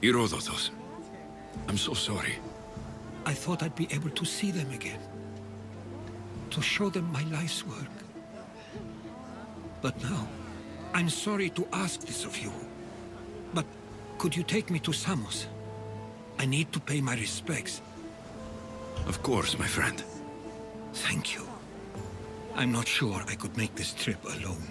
Herodotus. I'm so sorry. I thought I'd be able to see them again. To show them my life's work. But now, I'm sorry to ask this of you. But could you take me to Samos? I need to pay my respects. Of course, my friend. Thank you. I'm not sure I could make this trip alone.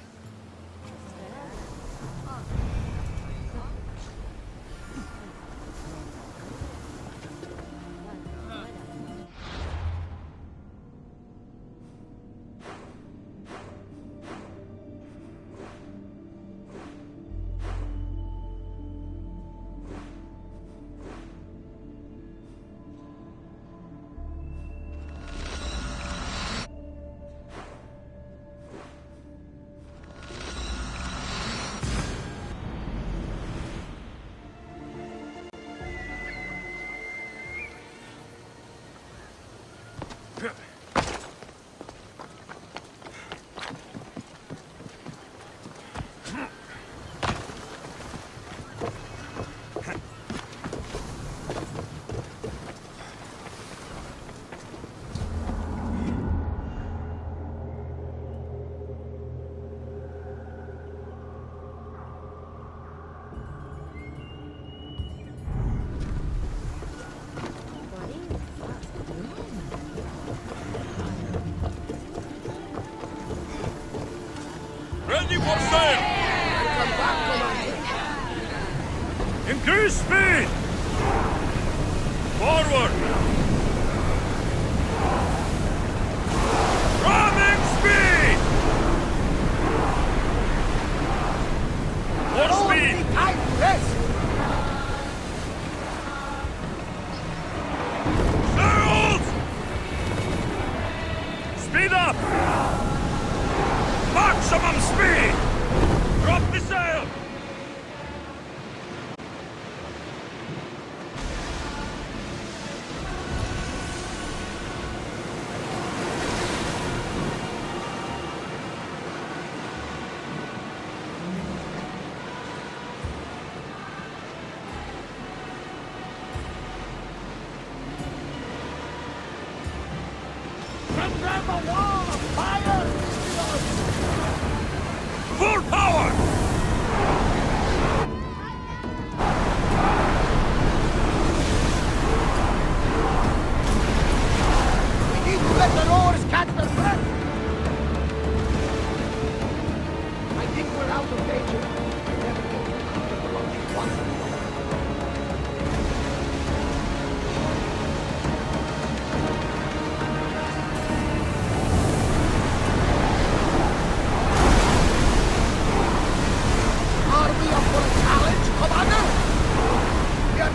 Ready for sail! Increase speed! Forward! Ramming speed! More speed! Sails! Speed up! Maximum speed! Drop the sail! Grab a wall of fire! Full power! We need to let the oars catch the breath! I think we're out of danger. Never get once.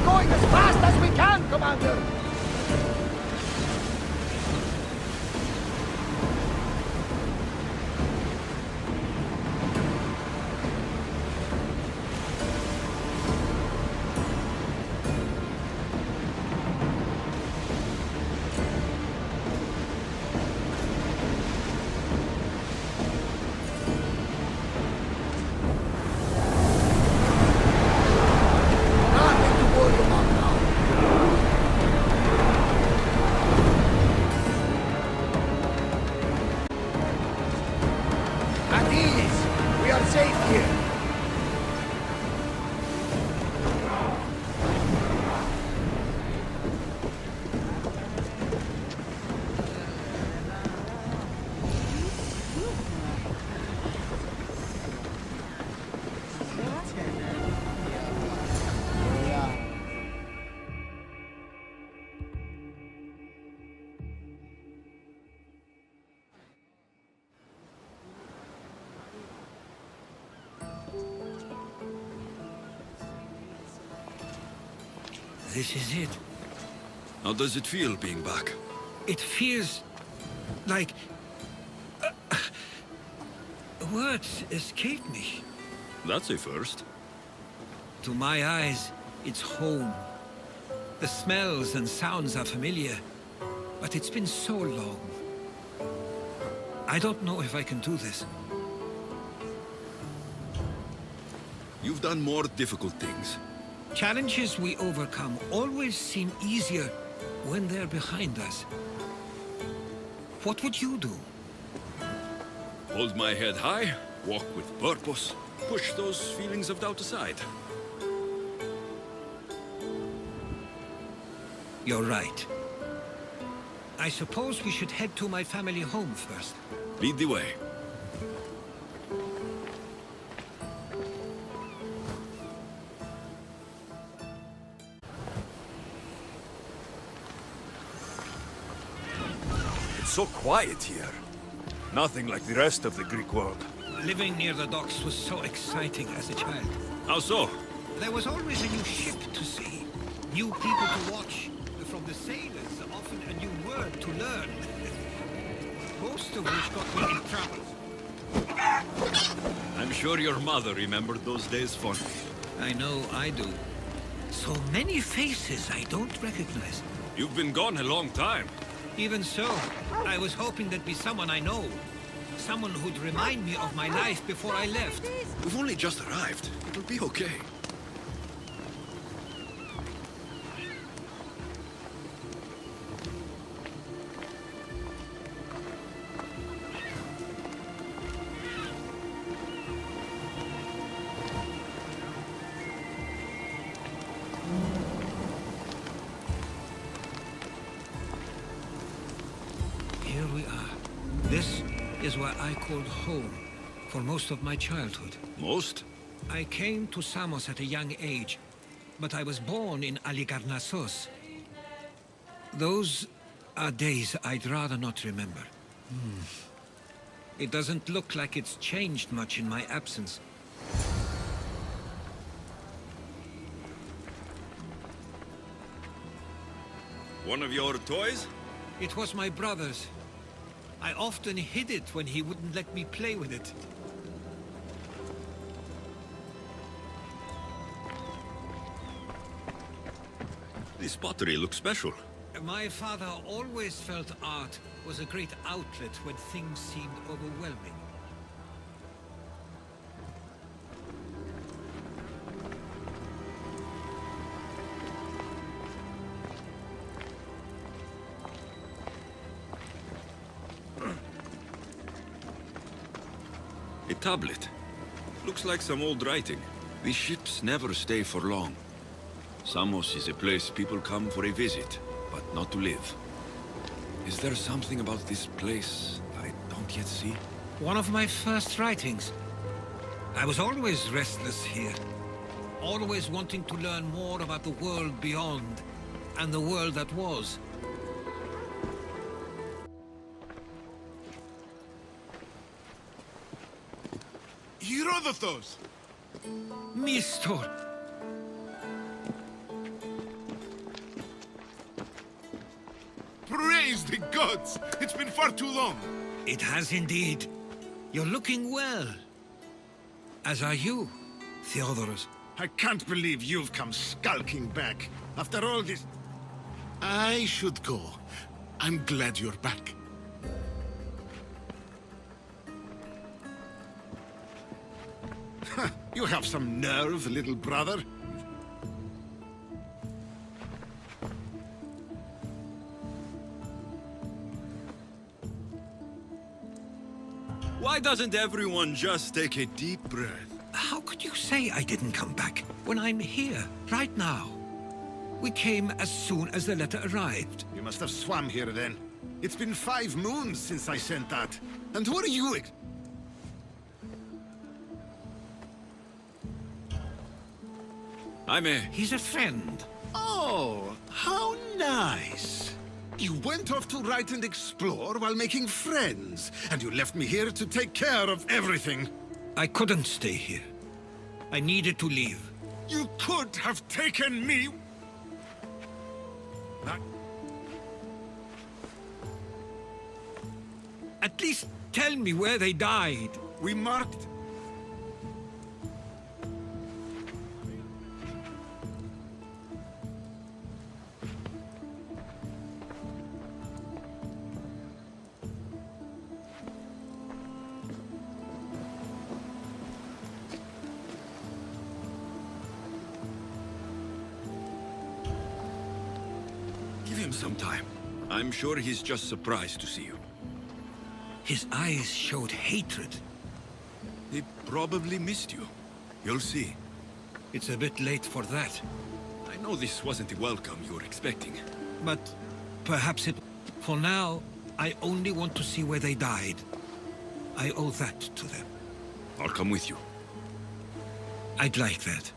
Going as fast as we can, Commander! This is it. How does it feel being back? It feels like... words escape me. That's a first. To my eyes, it's home. The smells and sounds are familiar, but it's been so long. I don't know if I can do this. You've done more difficult things. Challenges we overcome always seem easier when they're behind us. What would you do? Hold my head high, walk with purpose, push those feelings of doubt aside. You're right. I suppose we should head to my family home first. Lead the way. It's so quiet here. Nothing like the rest of the Greek world. Living near the docks was so exciting as a child. How so? There was always a new ship to see, new people to watch. From the sailors, often a new word to learn. Most of which got me in trouble. I'm sure your mother remembered those days fondly. I know I do. So many faces I don't recognize. You've been gone a long time. Even so, I was hoping there'd be someone I know. Someone who'd remind me of my life before I left. We've only just arrived. It'll be okay. Here we are. This is what I called home for most of my childhood. Most? I came to Samos at a young age, but I was born in Aligarnassos. Those are days I'd rather not remember. It doesn't look like it's changed much in my absence. One of your toys? It was my brother's. I often hid it when he wouldn't let me play with it. This pottery looks special. My father always felt art was a great outlet when things seemed overwhelming. A tablet. Looks like some old writing. These ships never stay for long. Samos is a place people come for a visit, but not to live. Is there something about this place I don't yet see? One of my first writings. I was always restless here. Always wanting to learn more about the world beyond, and the world that was. Herodotus! Mistor! Praise the gods! It's been far too long! It has indeed. You're looking well. As are you, Theodorus. I can't believe you've come skulking back. After all this... I should go. I'm glad you're back. You have some nerve, little brother. Why doesn't everyone just take a deep breath? How could you say I didn't come back when I'm here, right now? We came as soon as the letter arrived. You must have swum here then. It's been 5 moons since I sent that. And who are you? He's a friend. Oh, how nice. You went off to write and explore while making friends, and you left me here to take care of everything. I couldn't stay here. I needed to leave. You could have taken me. At least tell me where they died. We marked... him sometime. I'm sure he's just surprised to see you. His eyes showed hatred. He probably missed you. You'll see. It's a bit late for that. I know this wasn't the welcome you were expecting. But perhaps it... For now, I only want to see where they died. I owe that to them. I'll come with you. I'd like that.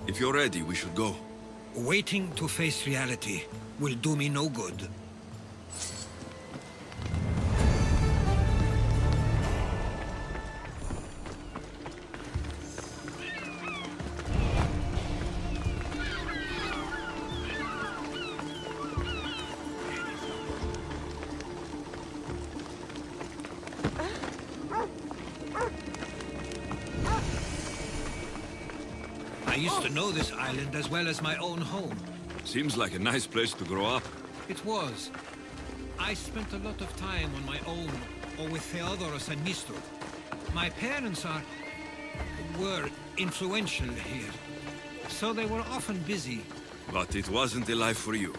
If you're ready, we should go. Waiting to face reality will do me no good. I used to know this island as well as my own home. Seems like a nice place to grow up. It was. I spent a lot of time on my own, or with Herodotus and Mistro. My parents were influential here, so they were often busy. But it wasn't a life for you.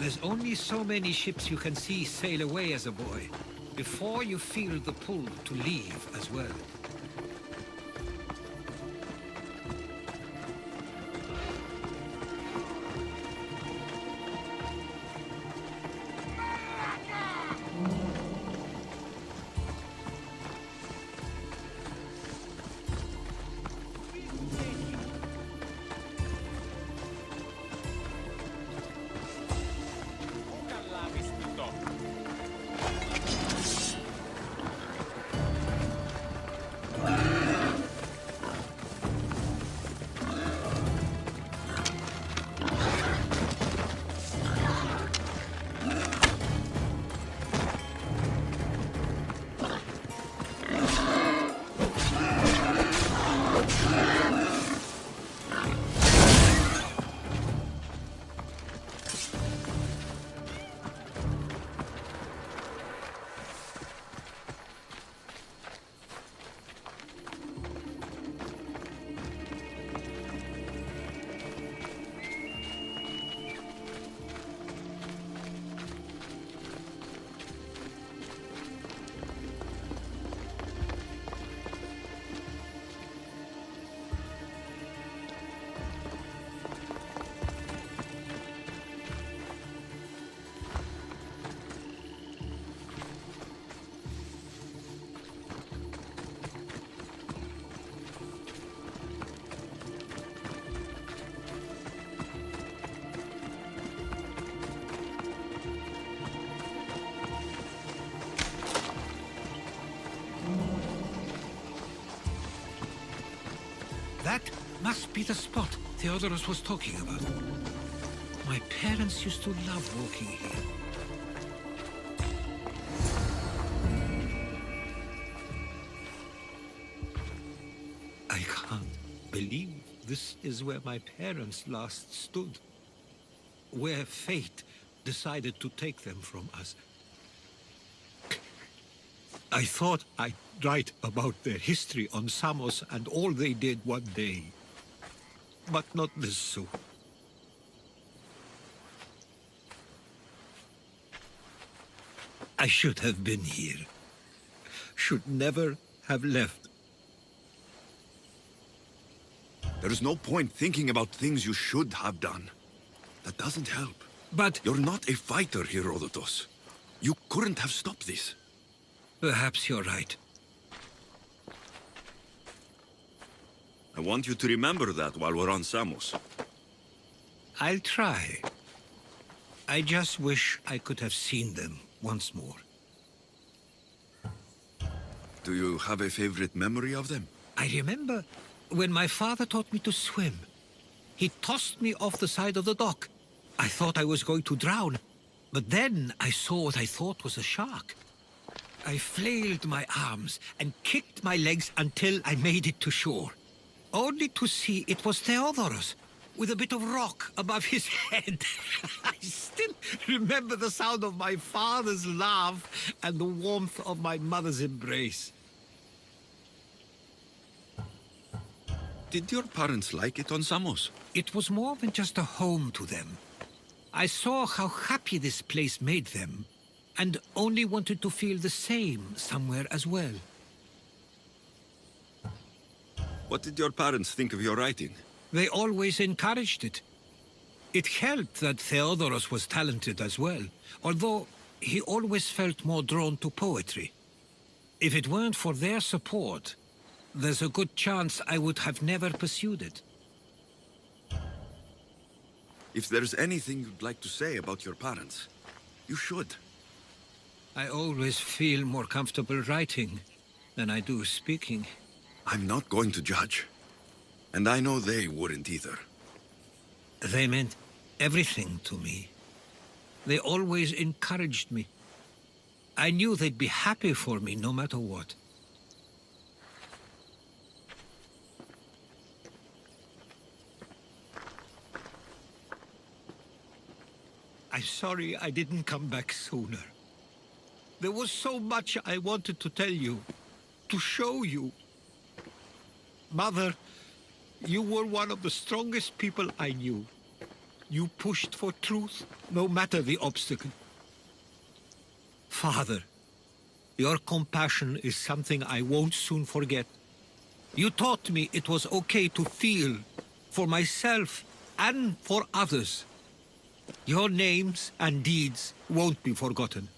There's only so many ships you can see sail away as a boy, before you feel the pull to leave as well. That must be the spot Theodorus was talking about. My parents used to love walking here. I can't believe this is where my parents last stood. Where fate decided to take them from us. I thought I'd write about their history on Samos and all they did one day. But not this soon. I should have been here. Should never have left. There's no point thinking about things you should have done. That doesn't help. But You're not a fighter, Herodotus. You couldn't have stopped this. perhaps you're right. I want you to remember that while we're on Samos. I'll try. I just wish I could have seen them once more. Do you have a favorite memory of them? I remember when my father taught me to swim. He tossed me off the side of the dock. I thought I was going to drown, but then I saw what I thought was a shark. I flailed my arms and kicked my legs until I made it to shore, only to see it was Theodorus, with a bit of rock above his head. I still remember the sound of my father's laugh and the warmth of my mother's embrace. Did your parents like it on Samos? It was more than just a home to them. I saw how happy this place made them, and only wanted to feel the same somewhere as well. What did your parents think of your writing? They always encouraged it. It helped that Herodotus was talented as well, although he always felt more drawn to poetry. If it weren't for their support, there's a good chance I would have never pursued it. If there's anything you'd like to say about your parents, you should. I always feel more comfortable writing than I do speaking. I'm not going to judge. And I know they wouldn't either. They meant everything to me. They always encouraged me. I knew they'd be happy for me no matter what. I'm sorry I didn't come back sooner. There was so much I wanted to tell you, to show you. Mother, you were one of the strongest people I knew. You pushed for truth, no matter the obstacle. Father, your compassion is something I won't soon forget. You taught me it was okay to feel, for myself and for others. Your names and deeds won't be forgotten.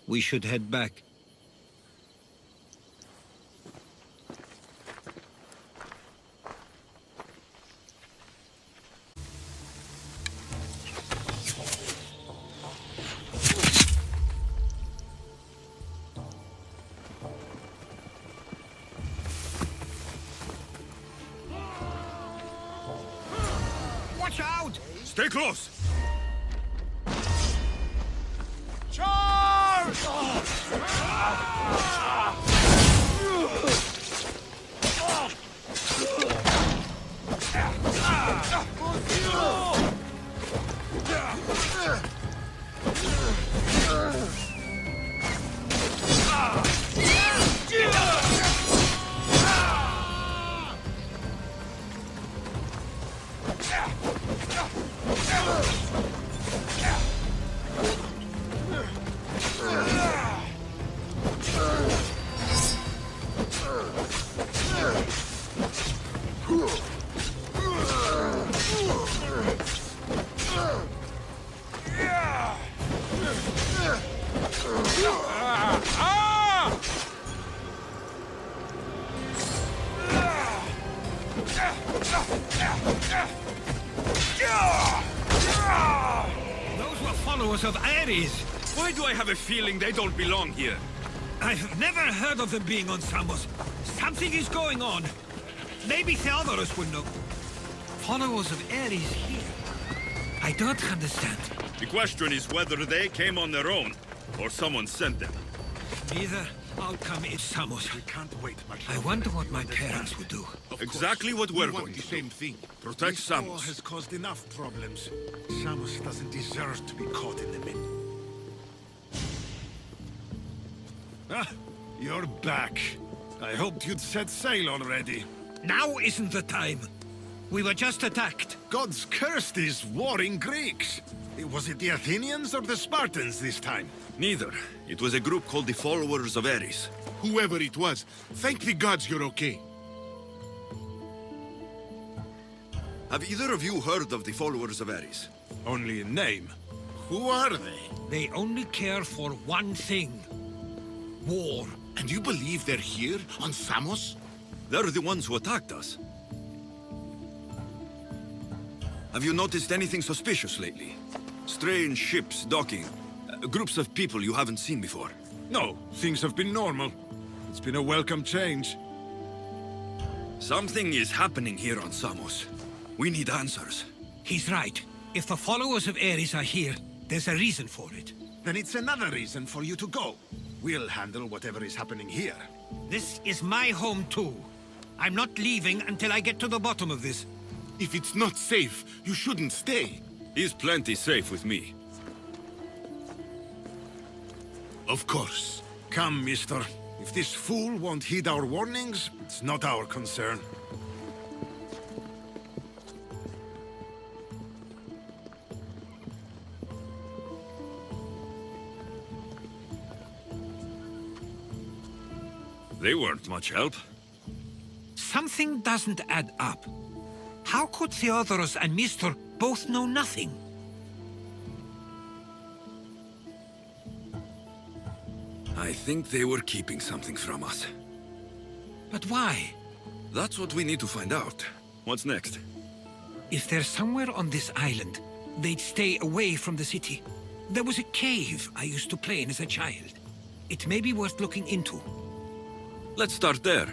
We should head back. Watch out! Stay close! Those were followers of Ares. Why do I have a feeling they don't belong here? I've never heard of them being on Samos. Something is going on. Maybe Theodorus would know. Followers of Ares here? I don't understand. The question is whether they came on their own, or someone sent them. Neither outcome is Samos. We can't wait much I longer. wonder what my parents would do. Of Exactly course, what we're we want going the to do. same thing. Protect This war Samos. has caused enough problems. Samos doesn't deserve to be caught in the middle. Ah, you're back. I hoped you'd set sail already. Now isn't the time. We were just attacked. God's cursed these warring Greeks. Was it the Athenians or the Spartans this time? Neither. It was a group called the Followers of Ares. Whoever it was, thank the gods you're okay. Have either of you heard of the Followers of Ares? Only in name. Who are they? They only care for one thing. War. And you believe they're here, on Samos? They're the ones who attacked us. Have you noticed anything suspicious lately? Strange ships docking. Groups of people you haven't seen before. No, things have been normal. It's been a welcome change. Something is happening here on Samos. We need answers. He's right. If the followers of Ares are here, there's a reason for it. Then it's another reason for you to go. We'll handle whatever is happening here. This is my home too. I'm not leaving until I get to the bottom of this. If it's not safe, you shouldn't stay. He's plenty safe with me. Of course. Come, mister. If this fool won't heed our warnings, it's not our concern. They weren't much help. Something doesn't add up. How could Theodorus and Mr. both know nothing? I think they were keeping something from us. But why? That's what we need to find out. What's next? If they're somewhere on this island, they'd stay away from the city. There was a cave I used to play in as a child. It may be worth looking into. Let's start there.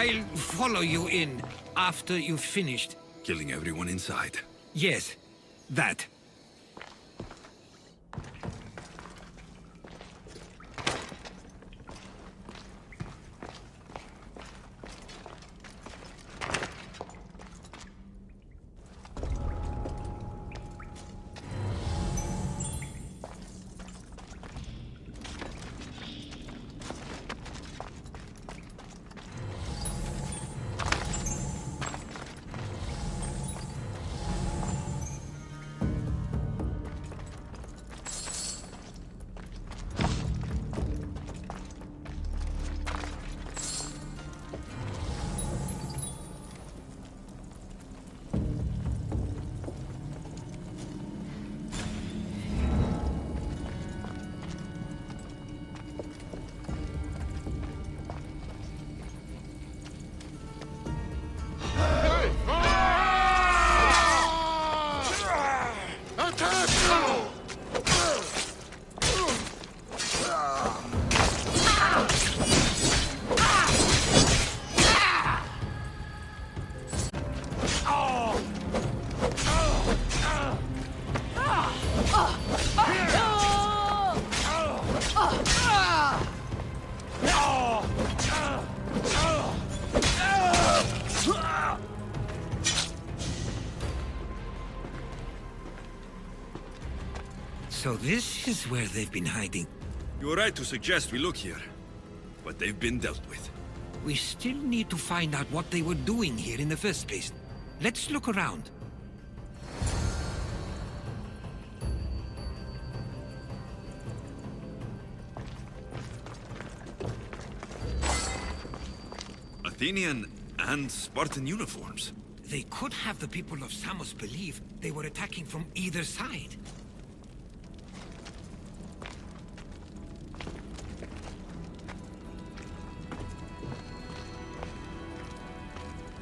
I'll follow you in after you've finished. Killing everyone inside. Yes, that. So this is where they've been hiding. You were right to suggest we look here. But they've been dealt with. We still need to find out what they were doing here in the first place. Let's look around. Athenian and Spartan uniforms. They could have the people of Samos believe they were attacking from either side.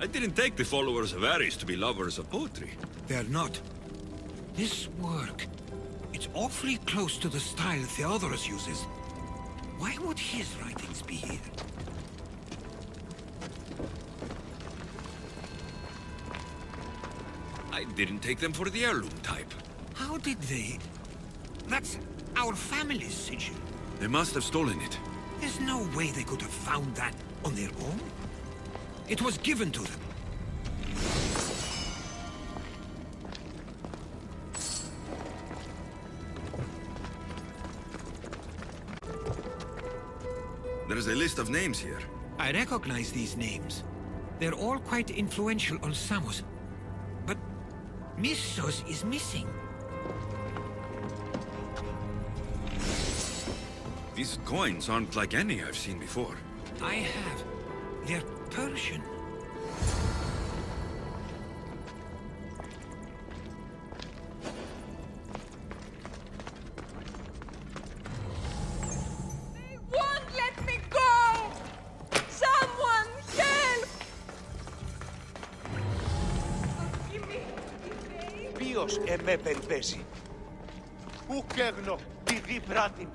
I didn't take the followers of Ares to be lovers of poetry. They're not. This work, it's awfully close to the style Theodorus uses. Why would his writings be here? I didn't take them for the heirloom type. How did they? That's our family's sigil. They must have stolen it. There's no way they could have found that on their own. It was given to them. There's a list of names here. I recognize these names. They're all quite influential on Samos. But Missos is missing. These coins aren't like any I've seen before. I have. They're Persian. They won't let me go! Someone help! Give me his name. Ποιος εμέπεν πέσει. Ουκ έγνω τη δι πράτην.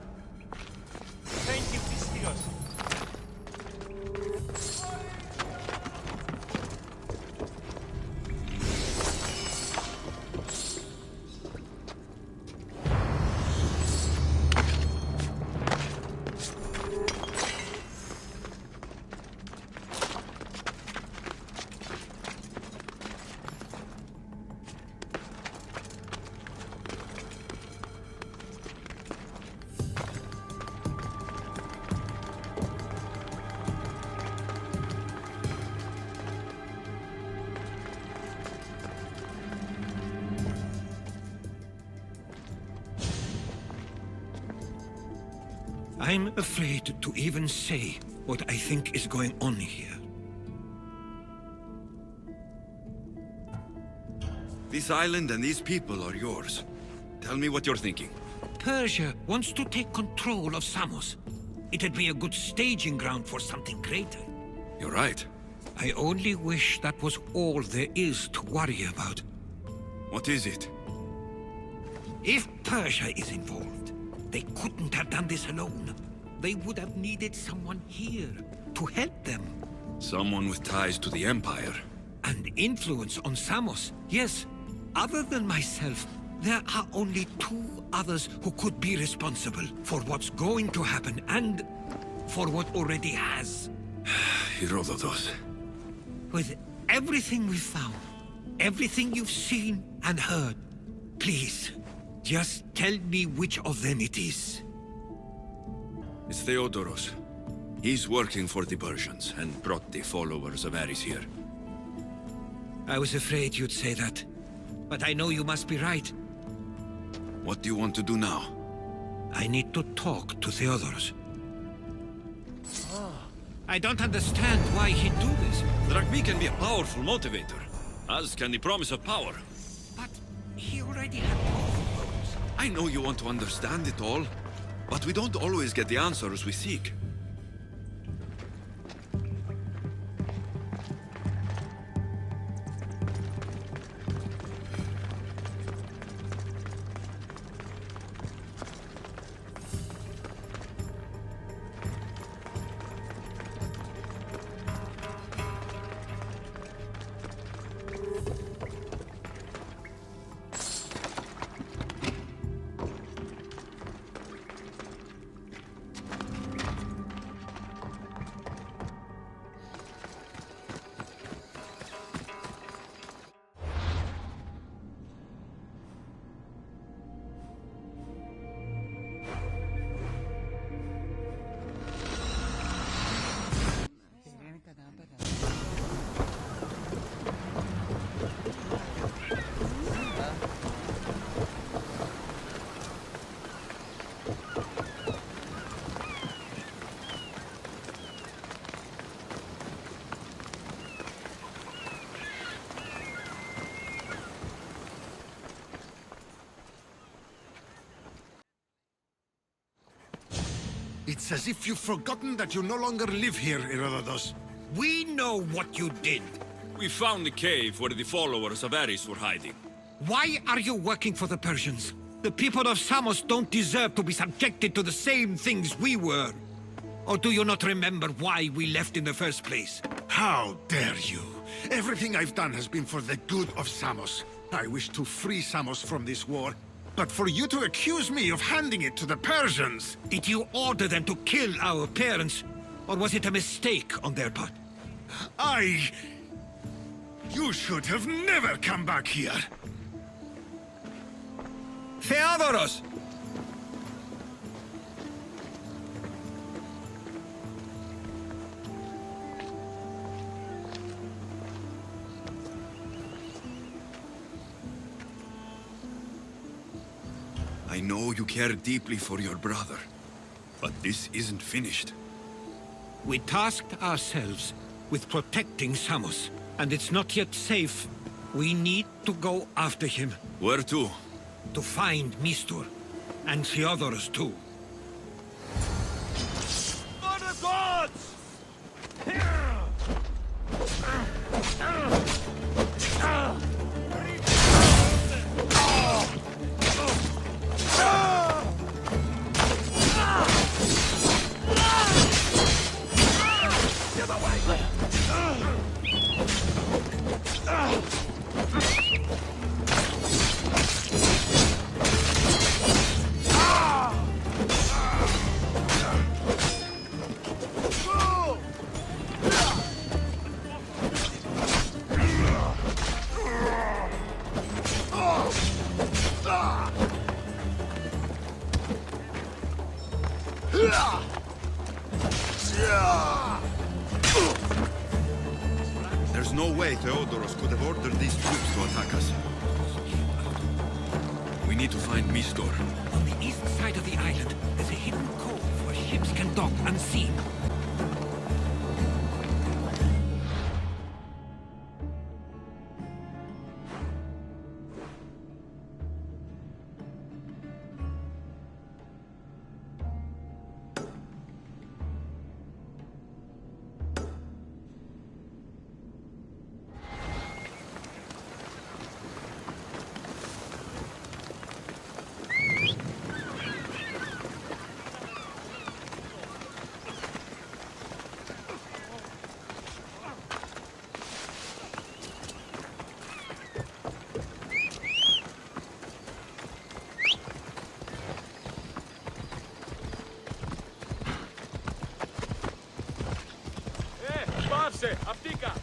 Thank you, Pistios. I'm afraid to even say what I think is going on here. This island and these people are yours. Tell me what you're thinking. Persia wants to take control of Samos. It'd be a good staging ground for something greater. You're right. I only wish that was all there is to worry about. What is it? If Persia is involved, they couldn't have done this alone. They would have needed someone here to help them. Someone with ties to the Empire. And influence on Samos, yes. Other than myself, there are only two others who could be responsible for what's going to happen and for what already has. Herodotus. With everything we've found, everything you've seen and heard, please, just tell me which of them it is. It's Theodorus. He's working for the Persians and brought the followers of Ares here. I was afraid you'd say that, but I know you must be right. What do you want to do now? I need to talk to Theodorus. I don't understand why he'd do this. Drachmi can be a powerful motivator, as can the promise of power. But he already had both of those. I know you want to understand it all, but we don't always get the answers we seek. It's as if you've forgotten that you no longer live here, Herodotus. We know what you did. We found the cave where the followers of Ares were hiding. Why are you working for the Persians? The people of Samos don't deserve to be subjected to the same things we were. Or do you not remember why we left in the first place? How dare you? Everything I've done has been for the good of Samos. I wish to free Samos from this war. But for you to accuse me of handing it to the Persians... Did you order them to kill our parents? Or was it a mistake on their part? You should have never come back here. Theodoros! I know you care deeply for your brother, but this isn't finished. We tasked ourselves with protecting Samos, and it's not yet safe. We need to go after him. Where to? To find Mistur, and Theodoros too. For the gods! There's no way Theodoros could have ordered these troops to attack us. We need to find Mistor. On the east side of the island, there's a hidden cove where ships can dock unseen. Πάψε, αυτήκα!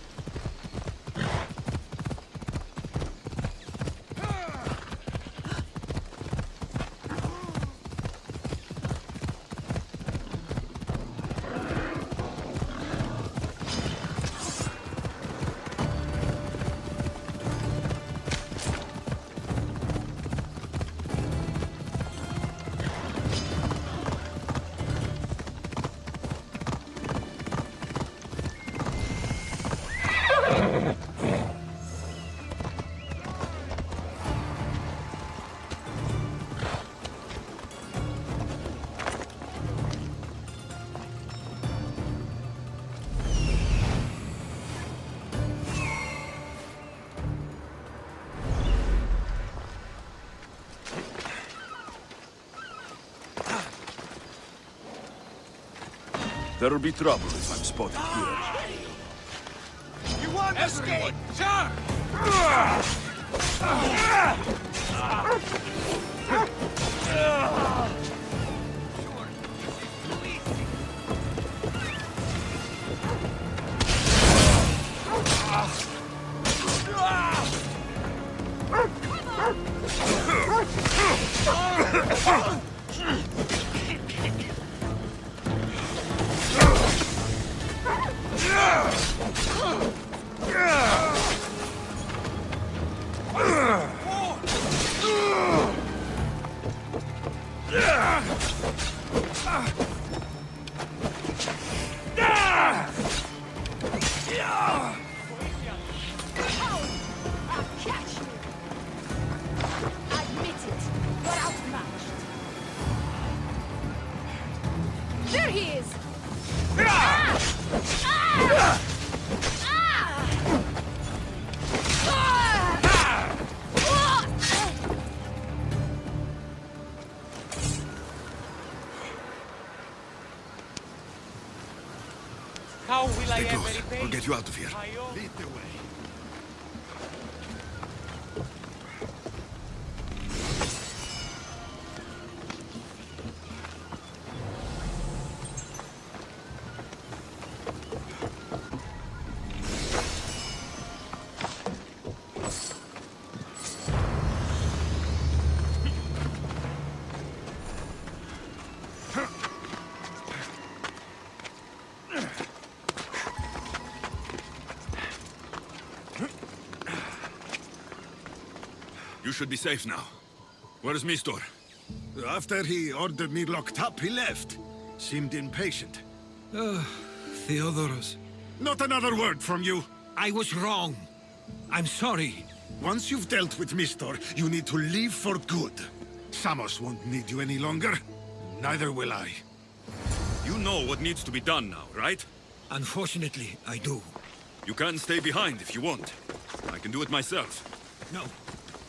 There'll be trouble if I'm spotted here. You want escape, sir! Yeah! How will I Stay ever close. repay We'll get you out of here. my own? Lead the way. You should be safe now. Where's Mistor? After he ordered me locked up, he left. Seemed impatient. Theodorus, Not another word from you. I was wrong. I'm sorry. Once you've dealt with Mistor, you need to leave for good. Samos won't need you any longer. Neither will I. You know what needs to be done now, right? Unfortunately, I do. You can stay behind if you want. I can do it myself. No,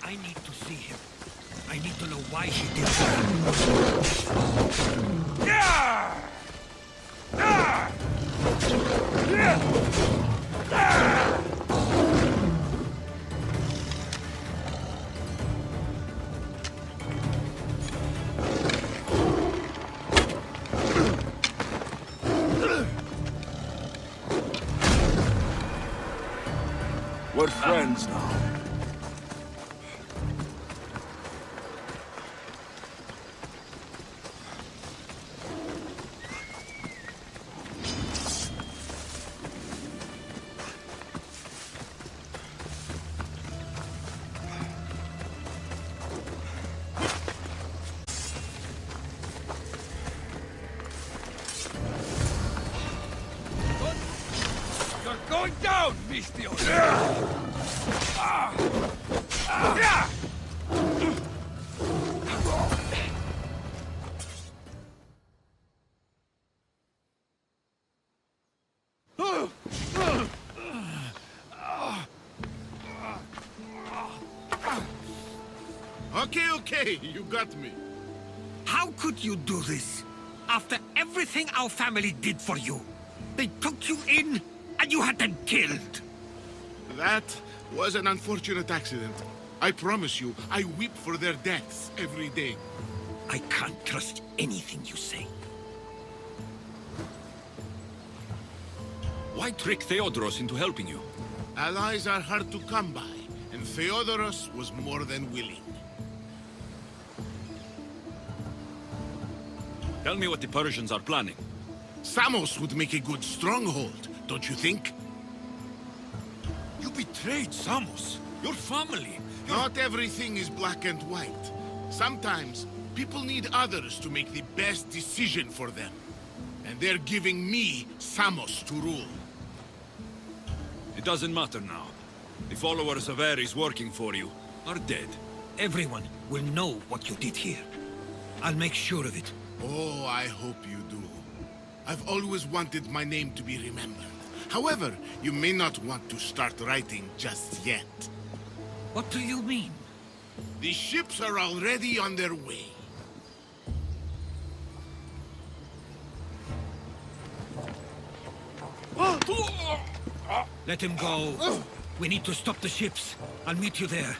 I need to see him. I need to know why he did that. We're friends now. You're going down, Mistio! Okay, you got me. How could you do this? After everything our family did for you. They took you in, and you had them killed. That was an unfortunate accident. I promise you, I weep for their deaths every day. I can't trust anything you say. Why trick Theodoros into helping you? Allies are hard to come by, and Theodoros was more than willing. Tell me what the Persians are planning. Samos would make a good stronghold, don't you think? You betrayed Samos, your family. Not everything is black and white. Sometimes, people need others to make the best decision for them. And they're giving me Samos to rule. It doesn't matter now. The followers of Ares working for you are dead. Everyone will know what you did here. I'll make sure of it. Oh, I hope you do. I've always wanted my name to be remembered. However, you may not want to start writing just yet. What do you mean? The ships are already on their way. Let him go. We need to stop the ships. I'll meet you there.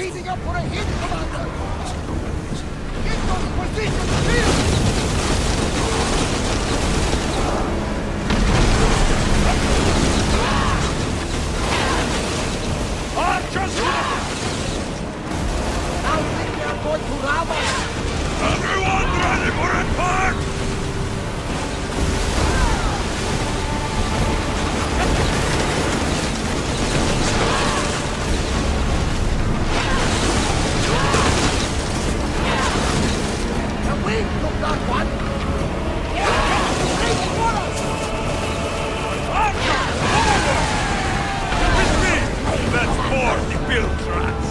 heating up for a hit, Commander! Get those positions filled! Archers! Now think they are going to rob us! Everyone ready for attack! The wing took that one! Ready for us! Archers! Forward! With me! Let's board the build tracks!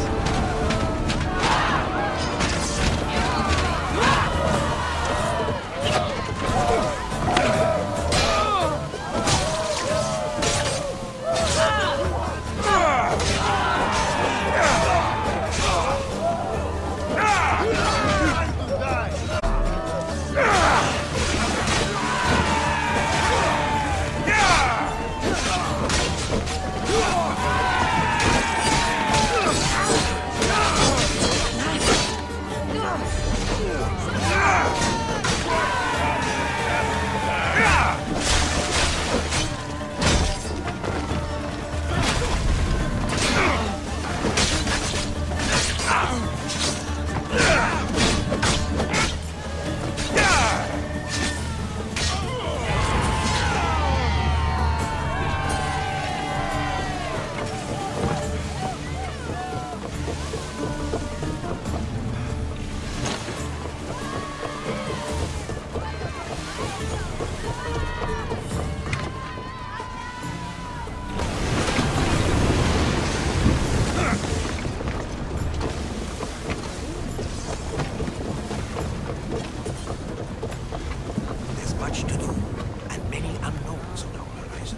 There's much to do, and many unknowns on our horizon.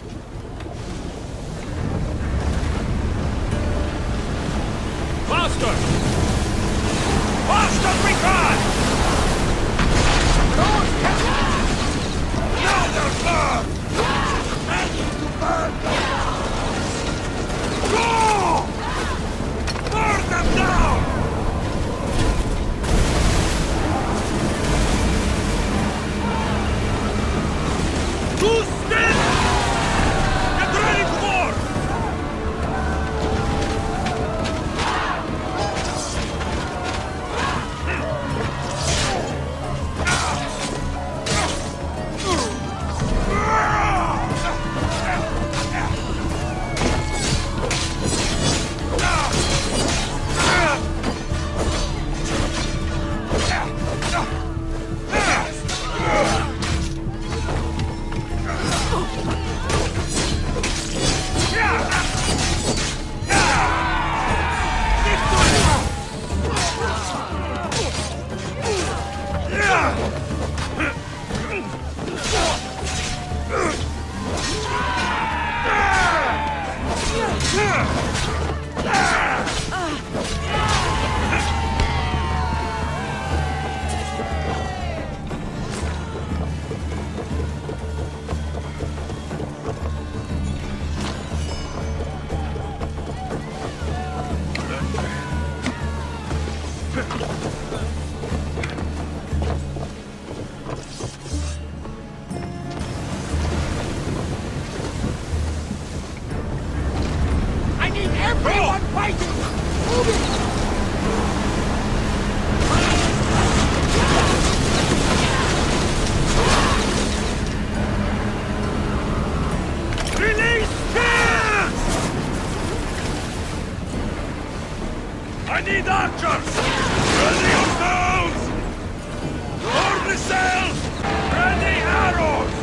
Faster! Faster we can! Now they're burned! Go! Burn them down! Too still! Get ready for war! I need everyone fighting! Moving! Release spears! I need archers! Ready yourselves! Board the sails! Ready arrows!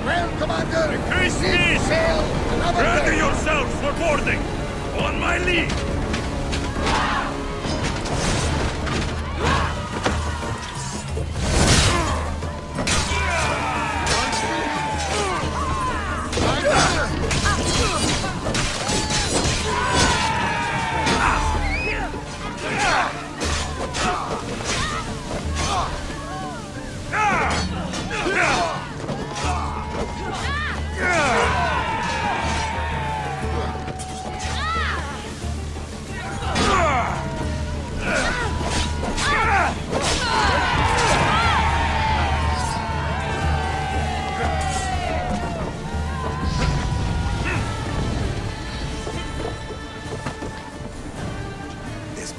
Well, Commander, Increase we need speed! to sail another Ready day. yourselves for boarding! On my lead!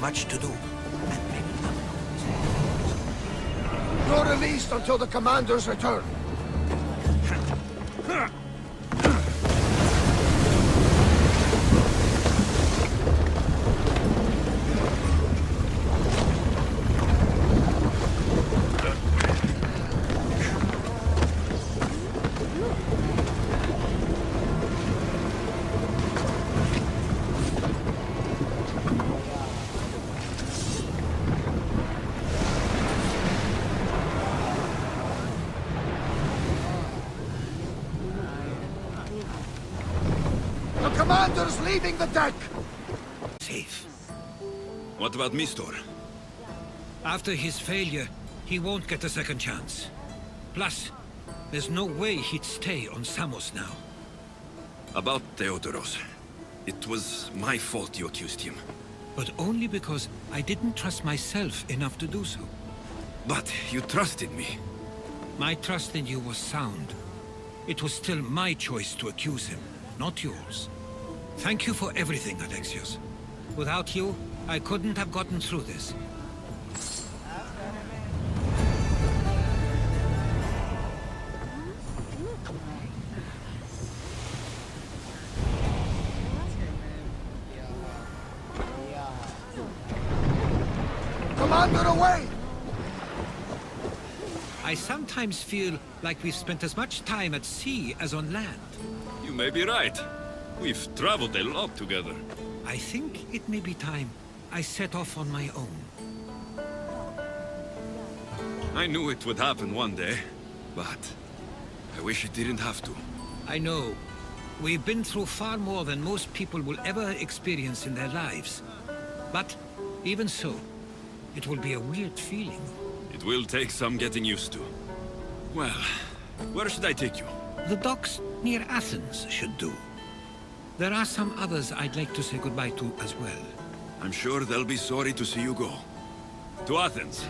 much to do, and maybe not. You're released until the commander's return. The commander's leaving the deck! Safe. What about Mistor? After his failure, he won't get a second chance. Plus, there's no way he'd stay on Samos now. About Theodoros. It was my fault you accused him. But only because I didn't trust myself enough to do so. But you trusted me. My trust in you was sound. It was still my choice to accuse him, not yours. Thank you for everything, Alexios. Without you, I couldn't have gotten through this. Commander, away! I sometimes feel like we've spent as much time at sea as on land. You may be right. We've traveled a lot together. I think it may be time I set off on my own. I knew it would happen one day, but I wish it didn't have to. I know. We've been through far more than most people will ever experience in their lives. But even so, it will be a weird feeling. It will take some getting used to. Well, where should I take you? The docks near Athens should do. There are some others I'd like to say goodbye to as well. I'm sure they'll be sorry to see you go. To Athens.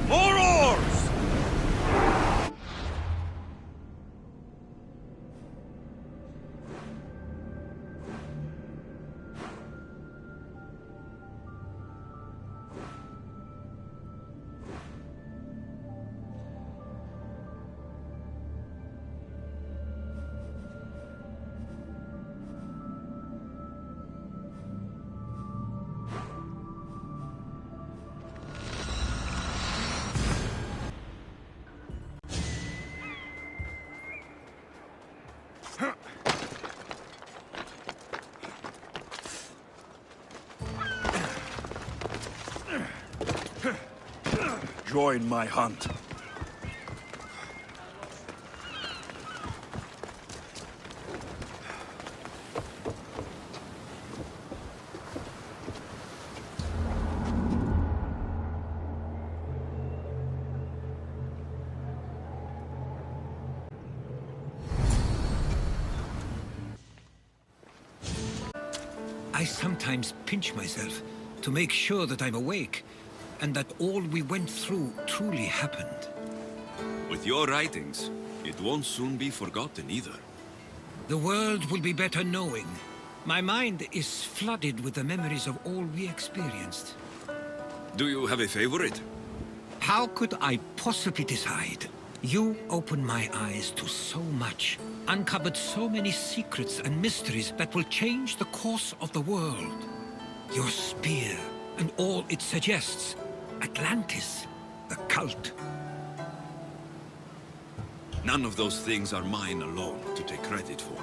More oars! Join my hunt. I sometimes pinch myself to make sure that I'm awake, and that all we went through truly happened. With your writings, it won't soon be forgotten either. The world will be better knowing. My mind is flooded with the memories of all we experienced. Do you have a favorite? How could I possibly decide? You opened my eyes to so much, uncovered so many secrets and mysteries that will change the course of the world. Your spear and all it suggests. Atlantis, the cult. None of those things are mine alone to take credit for.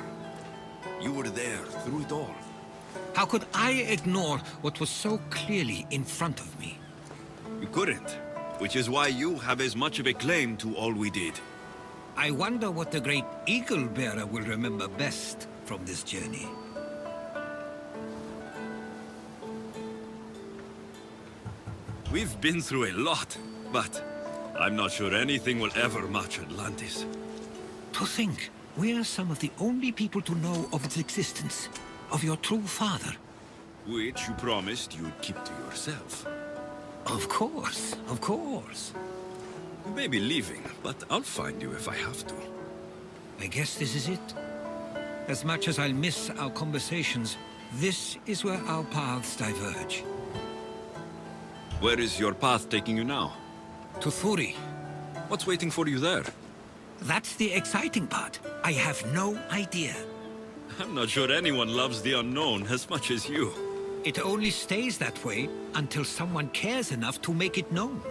You were there through it all. How could I ignore what was so clearly in front of me? You couldn't, which is why you have as much of a claim to all we did. I wonder what the great Eagle Bearer will remember best from this journey. We've been through a lot, but I'm not sure anything will ever match Atlantis. To think, we're some of the only people to know of its existence, of your true father. Which you promised you'd keep to yourself. Of course, of course. You may be leaving, but I'll find you if I have to. I guess this is it. As much as I'll miss our conversations, this is where our paths diverge. Where is your path taking you now? To Thuri. What's waiting for you there? That's the exciting part. I have no idea. I'm not sure anyone loves the unknown as much as you. It only stays that way until someone cares enough to make it known.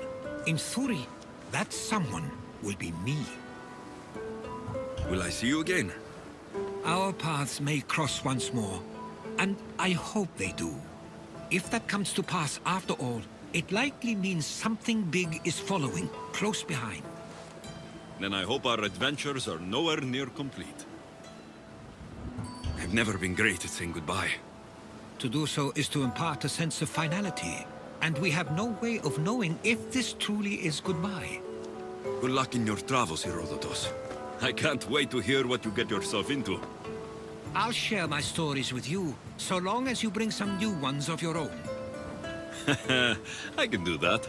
In Thuri, that someone will be me. Will I see you again? Our paths may cross once more, and I hope they do. If that comes to pass after all, it likely means something big is following, close behind. Then I hope our adventures are nowhere near complete. I've never been great at saying goodbye. To do so is to impart a sense of finality, and we have no way of knowing if this truly is goodbye. Good luck in your travels, Herodotus. I can't wait to hear what you get yourself into. I'll share my stories with you, so long as you bring some new ones of your own. I can do that.